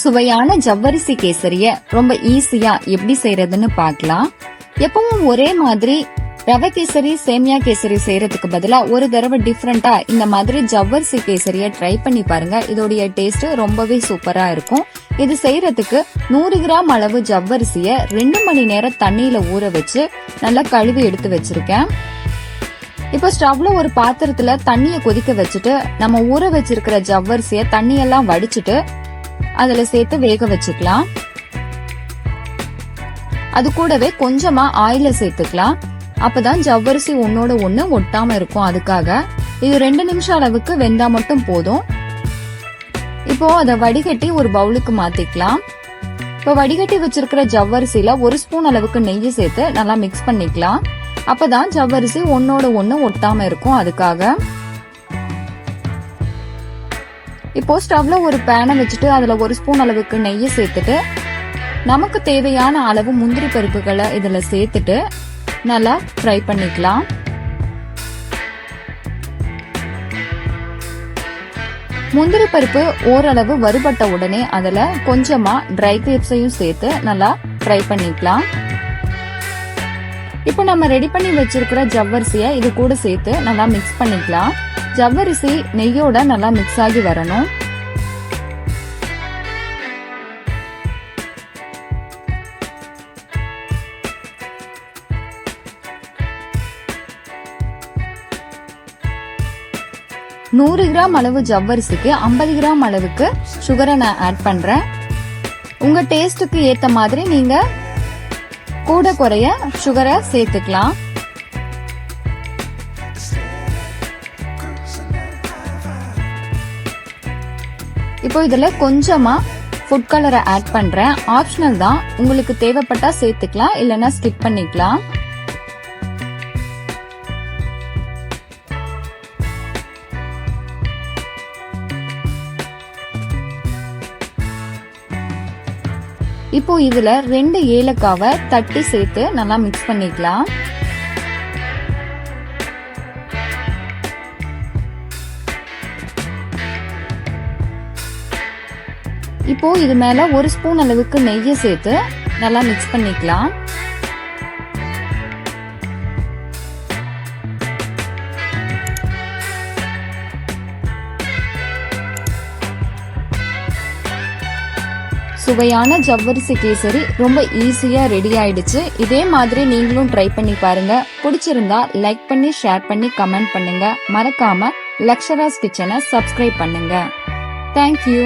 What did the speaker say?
சுவையான ஜவ்வரிசி கேசரிய ரொம்ப ஈஸியா எப்படி செய்யறதுன்னு பார்க்கலாம். எப்பவும் ஒரே மாதிரி ரவை கேசரி சேமியா கேசரி செய்யறதுக்கு பதிலா ஒரு தடவை டிஃப்ரெண்டா இந்த மாதிரி ஜவ்வரிசி கேசரிய ட்ரை பண்ணி பாருங்க. இதோடைய டேஸ்ட் ரொம்பவே சூப்பரா இருக்கும். இது செய்யறதுக்கு 100 கிராம் அளவு ஜவ்வரிசிய 2 மணி நேரம் தண்ணியில ஊற வச்சு நல்லா கழுவி எடுத்து வச்சிருக்கேன். இப்போ ஸ்டவ்ல ஒரு பாத்திரத்துல தண்ணிய கொதிக்க வச்சுட்டு நம்ம ஊற வச்சிருக்கிற ஜவ்வரிசிய தண்ணியெல்லாம் வடிச்சிட்டு அதுல சேர்த்து வேக வச்சுக்கலாம். அது கூடவே கொஞ்சமா ஆயில சேர்த்துக்கலாம். அப்பதான் ஜவ்வரிசி ஒன்னோட ஒண்ணு ஒட்டாம இருக்கும். அதுக்காக இது 2 நிமிஷம் அளவுக்கு வெந்தா மட்டும் போதும். இப்போ அதை வடிகட்டி ஒரு பவுலுக்கு மாத்திக்கலாம். இப்போ வடிகட்டி வச்சிருக்கிற ஜவ்வரிசியில 1 ஸ்பூன் அளவுக்கு நெய் சேர்த்து நல்லா மிக்ஸ் பண்ணிக்கலாம். அப்பதான் ஜவ்வரிசி ஒன்னோட ஒண்ணு ஒட்டாம இருக்கும். அதுக்காக இப்போ ஸ்டவ்ல ஒரு பேனை வச்சுட்டு அதுல 1 ஸ்பூன் அளவுக்கு நெய்யை சேர்த்துட்டு நமக்கு தேவையான அளவு முந்திரி பருப்புகளை இதுல சேர்த்துட்டு நல்லா ஃப்ரை பண்ணிக்கலாம். முந்திரி பருப்பு ஓரளவு வறுபட்ட உடனே அதுல கொஞ்சமா ட்ரை கிரேப்ஸையும் சேர்த்து நல்லா ஃப்ரை பண்ணிக்கலாம். இப்போ நம்ம ரெடி பண்ணி வச்சிருக்கிற ஜவ்வரிசிய இது கூட சேர்த்து நல்லா மிக்ஸ் பண்ணிக்கலாம். ஜவ்வரிசி நெய்யோட நல்லா மிக்ஸ் ஆகி வரணும். நூறு கிராம் அளவு ஜவ்வரிசிக்கு 50 கிராம் அளவுக்கு சுகரை நான் ஆட் பண்றேன். உங்க டேஸ்டுக்கு ஏத்த மாதிரி நீங்க கூட குறைய சுகரை சேர்த்துக்கலாம். இப்போ இதுல கொஞ்சமா ஃபுட் கலரை ஆட் பண்றேன். ஆப்ஷனல் தான், உங்களுக்கு தேவைப்பட்டா சேர்த்துக்கலாம், இல்லைன்னா ஸ்கிப் பண்ணிக்கலாம். இப்போ இதுல 2 ஏலக்காவை தட்டி சேர்த்து நல்லா மிக்ஸ் பண்ணிக்கலாம். இப்போ இது மேல 1 ஸ்பூன் அளவுக்கு நெய்யை சேர்த்து நல்லா மிக்ஸ் பண்ணிக்கலாம். சுவையான ஜவ்வரிசி கேசரி ரொம்ப ஈஸியா ரெடி ஆயிடுச்சு. இதே மாதிரி நீங்களும் ட்ரை பண்ணி பாருங்க. பிடிச்சிருந்தா லைக் பண்ணி ஷேர் பண்ணி கமெண்ட் பண்ணுங்க. மறக்காம லக்ஷராஸ் கிச்சனை சப்ஸ்கிரைப் பண்ணுங்க. தேங்க்யூ.